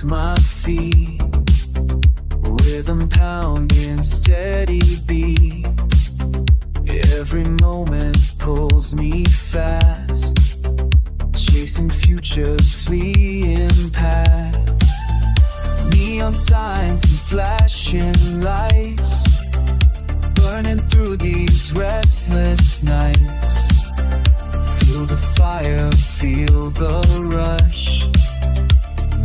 beneath my feet, rhythm pounding steady beat. Every moment pulls me fast, chasing futures, fleeing past. Neon signs and flashing lights, burning through these restless nights. Feel the fire, feel the rush,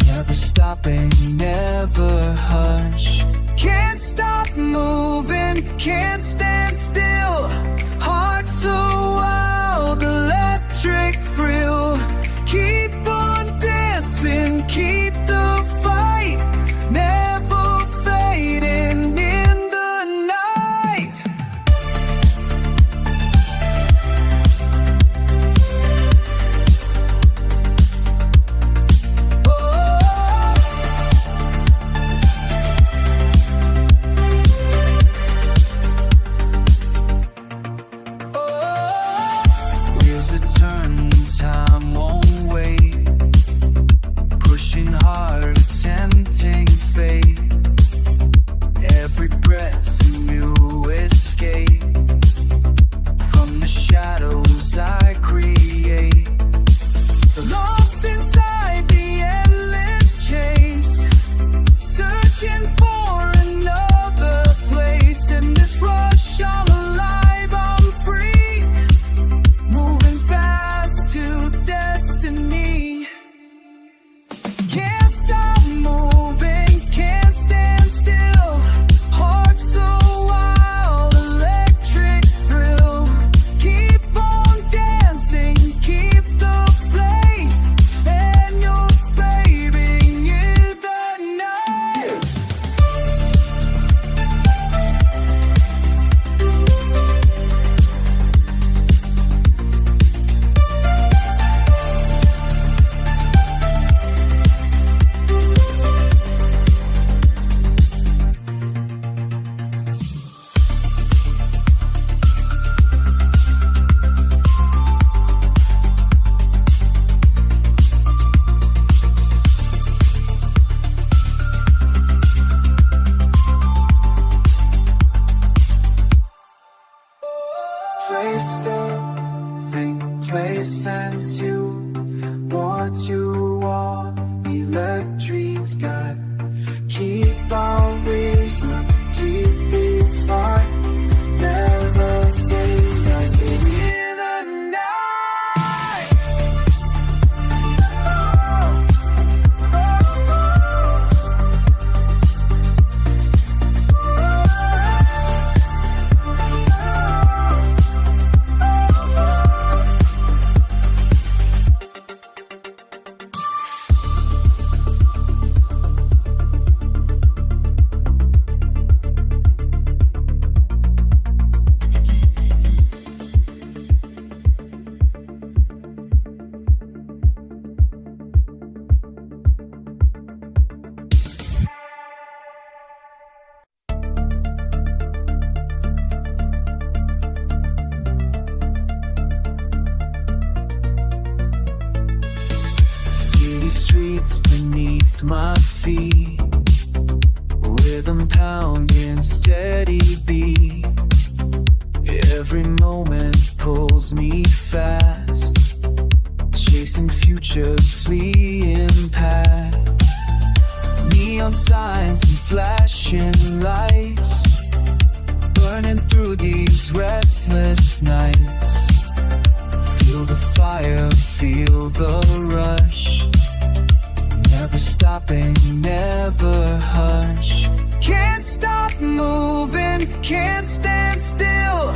never stopping, never hush. Can't stop moving, can't stand still. Heart so wild, electric thrill. Keep on dancing, keep the fight, never fading in the night. Wheels are turning, time won't wait. Pushing hard, tempting fate. Every breath's a new escape from the shadows I create. Lost inside the endless chase, searching for another place. In this rush, I'm alive, I'm free, moving fast to destiny. Can't stop moving, can't stand still. Heart so wild, electric thrill. Keep on dancing, keep the flame, and you're fading in the night. Place still, think place sense you. What you are, electric's got. Keep our reason, deeply fight, never fade like in the night. City streets beneath my feet, rhythm pounding steady beat. Every moment pulls me fast, chasing futures, fleeing past. Neon signs and flashing lights, burning through these restless nights. Feel the fire, feel the rush, never stopping, never hush. Can't stop moving, can't stand still.